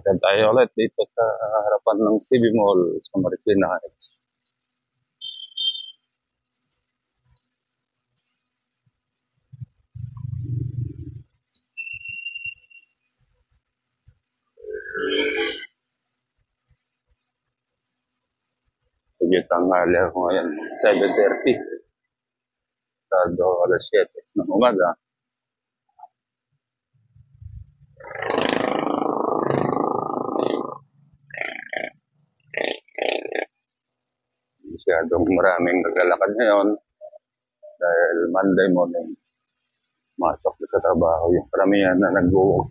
Ayan tayo ulit dito sa harapan ng CB Mall sa Marikina. Sige, tanghali ako ngayon. 7:30. Sado alas 7 ng umaga. Masyadong maraming naglalakad ngayon dahil Monday morning masok na sa trabaho yung karamihan na nag-walk.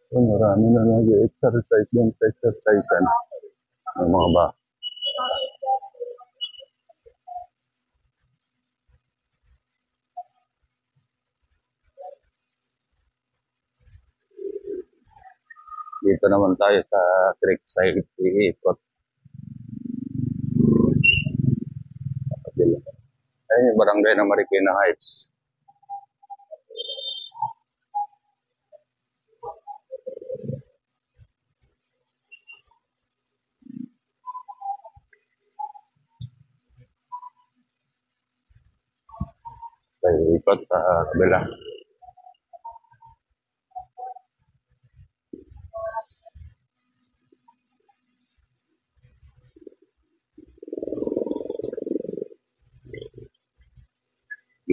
So, marami na nag-exercise din sa exercisean ng mga ba. Dito naman tayo sa Creekside iikot. Ayun yung barangay ng Marikina Heights. Tayo ikot sa kabila.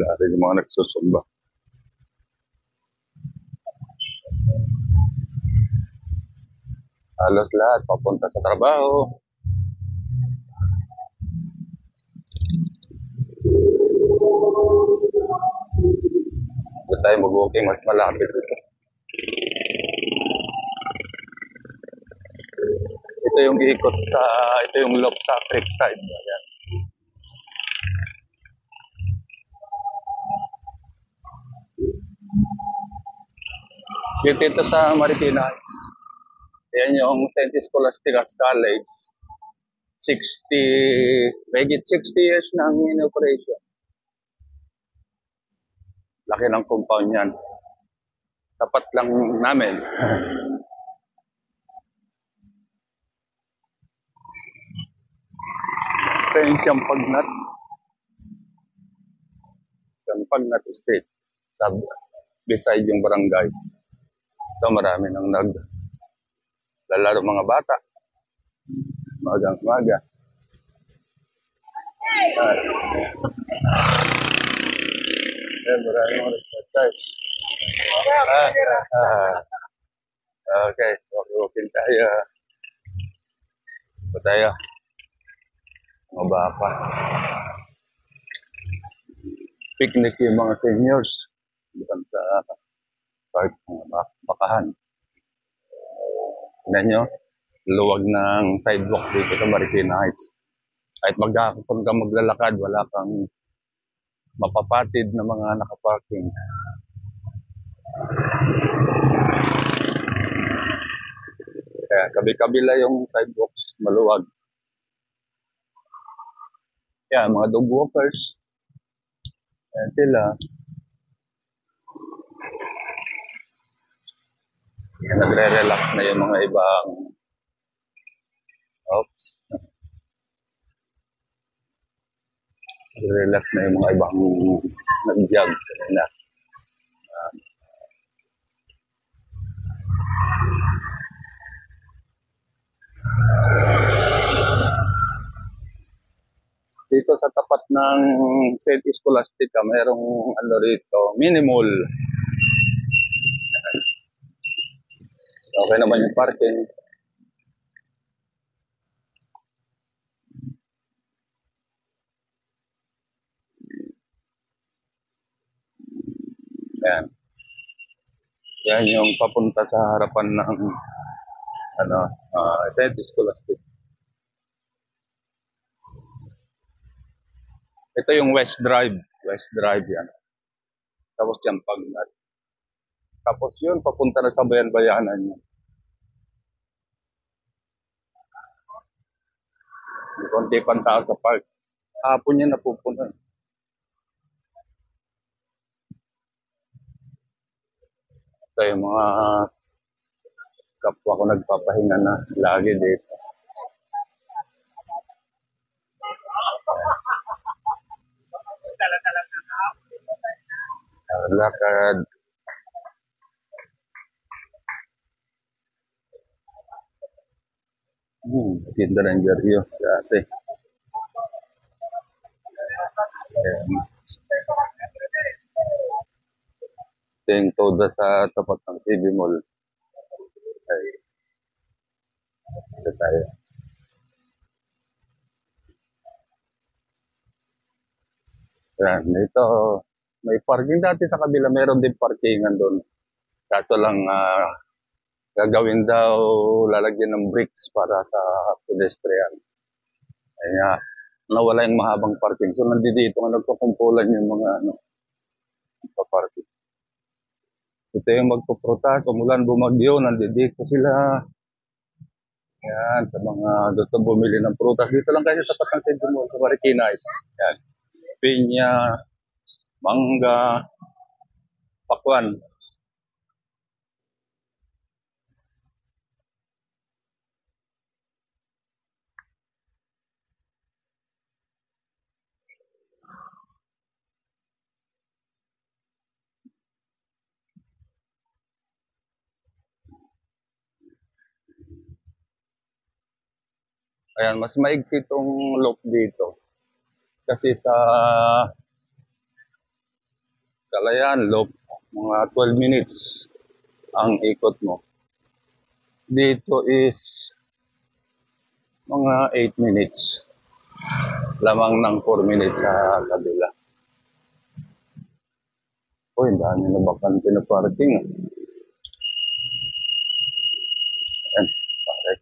Lahat yung mga nagsusumba. Halos lahat papunta sa trabaho. Doon tayo mag-walking, mas malapit dito. Ito yung ikot sa, ito yung loop sa Creekside. Ayan. Dito ito sa Marikina. Ayan yung St. Scholastica's College. 60, megit 60 years na ang in-operation. Laki ng compound yan. Tapat lang namin. Ito yung Champagnat. Champagnat Estate. Beside yung barangay. Ito marami nang naglalaro mga bata. Magang-maga. Ayan, marami mga nag-exercise. Okay, walking tayo. Ito tayo. Mga baka. Picnic yung mga seniors. Bukan sa park ng bakahan. Tignan nyo, luwag ng sidewalk dito sa Marikina Heights. Kahit magkakapon ka maglalakad, wala kang mapapatid na mga nakaparking. Kaya kabi-kabila yung sidewalks, maluwag. Kaya mga dog walkers, ayan sila. Nagre-relax na yung mga ibang nagre-relax na yung mga ibang nag-jog kanina. Dito sa tapat ng St. Scholastica, mayroong ano rito, mini mall. Okay naman yung parking. Yan. Yan yung papunta sa harapan ng St. Scholastica. Ito yung West Drive. West Drive yan. Tapos Champagnat. Tapos yun, papunta na sa bayan-bayanan yun. May konti pang tao sa park. Hapon yan napupunan. Ito yung mga kapwa ko nagpapahinga na lagi dito. Lakad. Tinda ng Jeryo dati. Ayan. Ito yung toda sa tapat ng CB Mall. Ay, ito tayo. Ayan, ito. May parking dati sa kabila. Meron din parkingan doon. Kaso lang, gagawin daw, lalagyan ng bricks para sa pedestrian. Kaya, nawala yung mahabang parking. So, nandito nga nagkukumpulan yung mga parking. Ito yung magpuprotas, umulan, bumagyo, nandito sila. Yan, sa mga gusto bumili ng prutas. Dito lang kayo sa tapat ng Centro Mall, sa Marikina. Yan. Pinya, mangga, pakwan. Ayan, mas maigsi itong loop dito. Kasi sa Kalayaan loop, mga 12 minutes ang ikot mo. Dito is mga 8 minutes. Lamang ng 4 minutes sa kabila. Uy, dami na bakante na parking. Ayan, pare.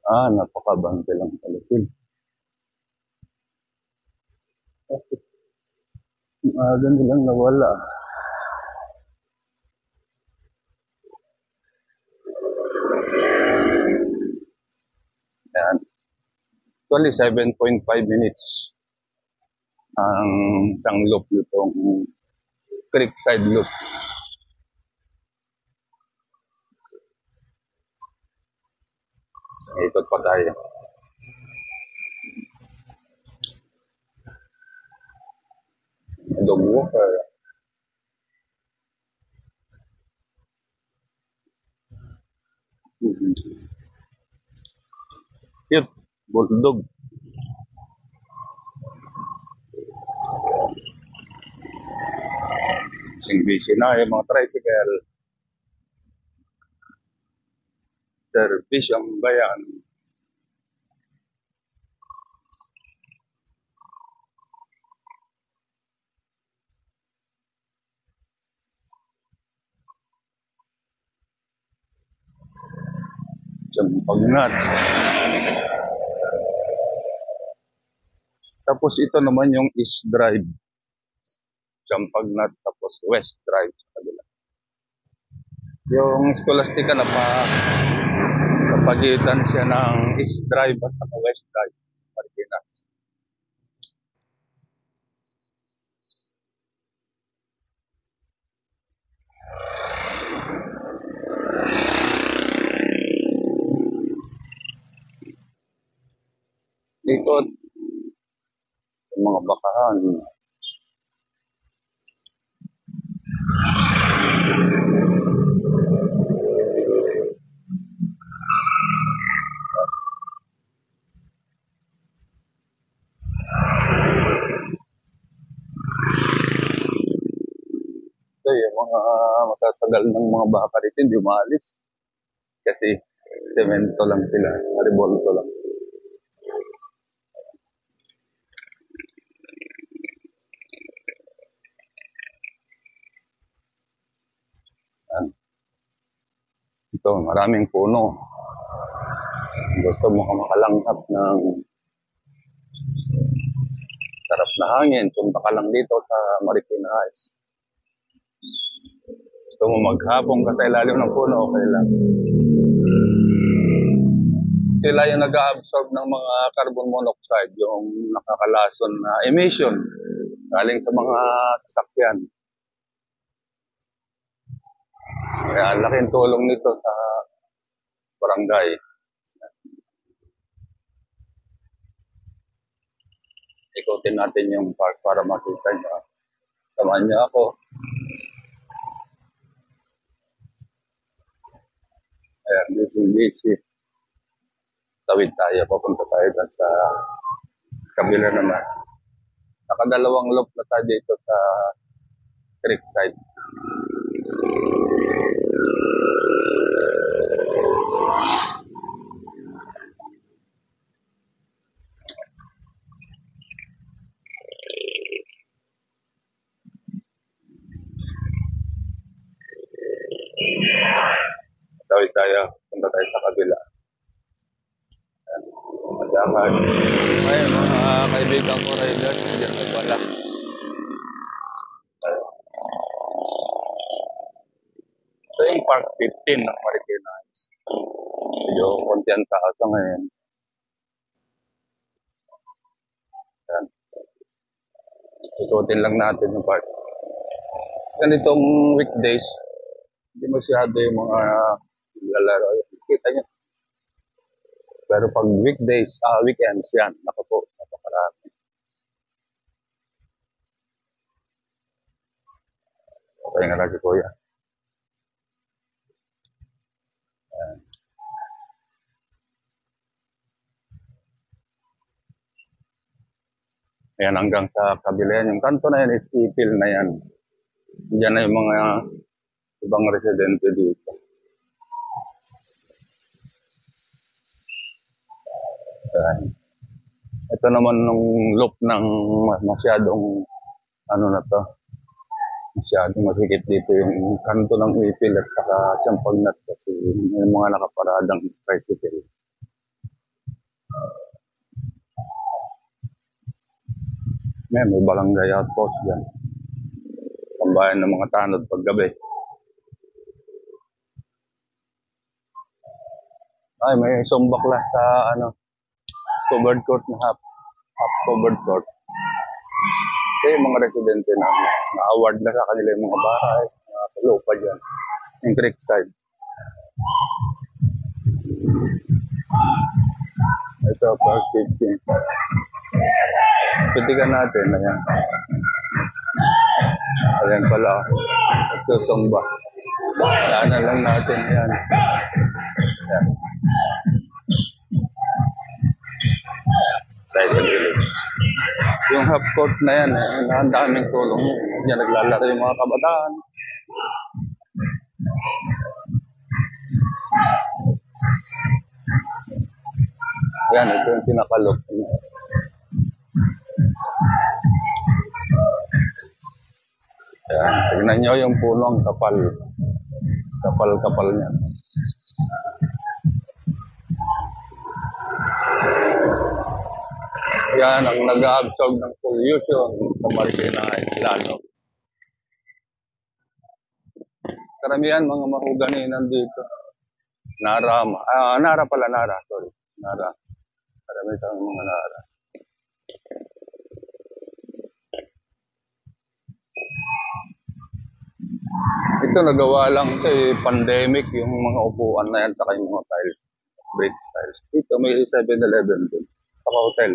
Napakabante lang pala sila. Ganun lang nawala. Ayan. Actually, 7.5 minutes ang isang loop itong Creekside Loop. Ikot pa tayo. Dog walker. Cute. Bulldog. Sing busy na yung mga tricycle. Service ang bayan. Sampagnat. Tapos ito naman yung East Drive. Sampagnat tapos West Drive sa kabila. Yung Scholastica na kapagitan siya ng East Drive at saka West Drive sa Marikina. Ikot yung mga bakahan. Ito yung mga matatagal ng mga baka rito, hindi umalis. Kasi semento lang sila, rebolto lang. Ito, maraming puno. Gusto mo ka makalanghap ng sarap na hangin, punta ka lang dito sa Marikina Heights. Gusto mo maghapong ka sa ilalim ng puno, okay lang. Sila yung nag-absorb ng mga carbon monoxide, yung nakakalason na emission galing sa mga sasakyan. Kaya laking tulong nito sa barangay. Ikutin natin yung park para makita nyo. Samahan nyo ako. Ayan, busy. Tawid tayo, papunta tayo sa kabila naman. Nakadalawang loop na tayo dito sa creek side. Tawid tayo, punta tayo sa kabila. Madamay. Ay, mga kaibigan ko riders, nandiyan na pala. Ito yung Park 15 ng Marikina Heights. Medyo konti ang tao sa ngayon. Yan. Ikutin lang natin yung park. Ganitong weekdays, hindi masyado yung mga lalaro. Kita nyo. Pero pag weekdays, weekends yan, naku po, napakarami. Okay nga lang si Kuya. Ayan, hanggang sa kabila yan. Yung kanto na yan is ipil na yan. Diyan na yung mga ibang residente dito. Ayan. Ito naman nung loop ng masyadong ano na to. Masyadong masikip dito yung kanto ng ipil at saka Champagnat kasi yung mga nakaparadang tricycle. May barangay outpost dyan. Pambayan ng mga tanod paggabi. Ay, may Zumba class sa covered court na half covered court. Kaya yung mga residente na award na sa kanila yung mga bahay, mga lupa dyan. Yung creek side. Ito, Park 15. Pitikan natin, ayan. Ayan pala. Ito, Zumba. Daanan lang natin, ayan. Ayan. Tayo sa gilid. Yung half court na yan, ang daming tulong yun. Diyan naglalaro yung mga kabataan. Yan, ito yung pinakalok. Yan, tignan nyo yung punong kapal. Kapal-kapal niya. Yan ang nag-absorb ng pollution sa Marikina Heights lalo. Karamihan mga mahugani nandito. Nara pala, sorry. Nara. Karamihan sa mga Nara. Ito nagawa lang ito pandemic yung mga upuan na yan sa yung mga tiles. Brick tiles. Ito may 7-Eleven din. Saka hotel.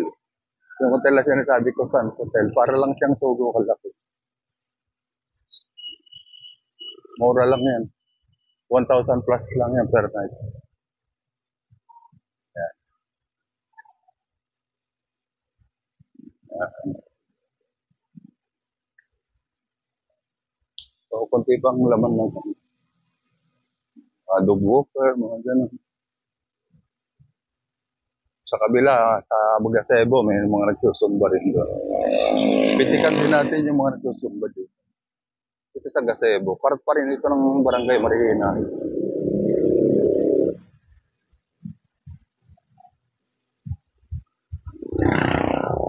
Yung hotel na sinasabi ko saan hotel. Para lang siyang Sogo kalaki. Mura lang yan. 1,000 plus lang yan per night. Yan. Yan. So, kunti pang laman ng dog walker, mga ganun. Sa kabila, sa Bugasebo, may mga nagsusumba rin doon. Pitikan din natin yung mga nagsusumba dito. Ito sa Gasebo, part pa rin ito ng barangay Marikina.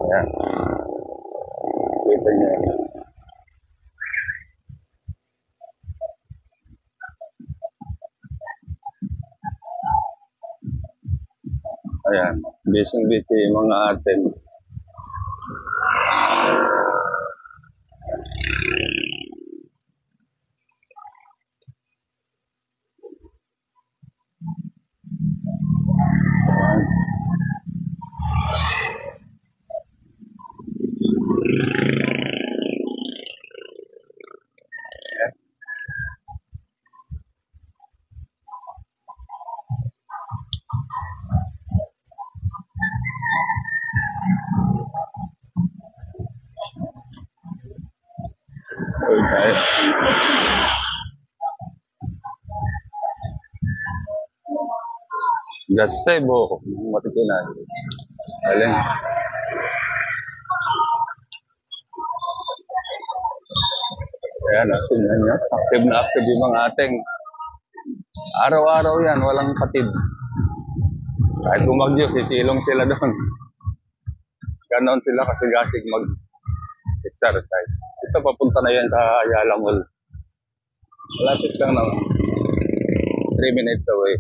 Ayan. Kita niyo. Ayan, busy yung mga atin. Ay, gazebo, matikinan. Alin. Ayan, tingnan nyo. Active yung mga ating. Araw-araw yan, walang patid. Kahit bumagyo, sisilong sila doon. Ganon sila kasigasig mag-exercise. Ito, papunta na yan sa Ayala Mall. Malapit lang naman. 3 minutes away.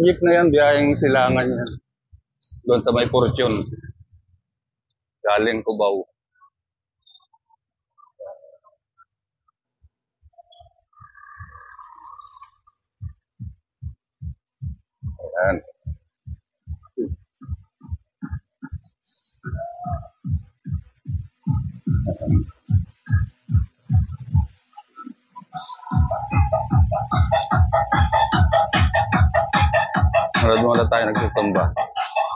Jeep na yan, biyaheng silangan yan. Doon sa may Fortune. Galing Cubao. Ayan. Muna tayo nagtutumba.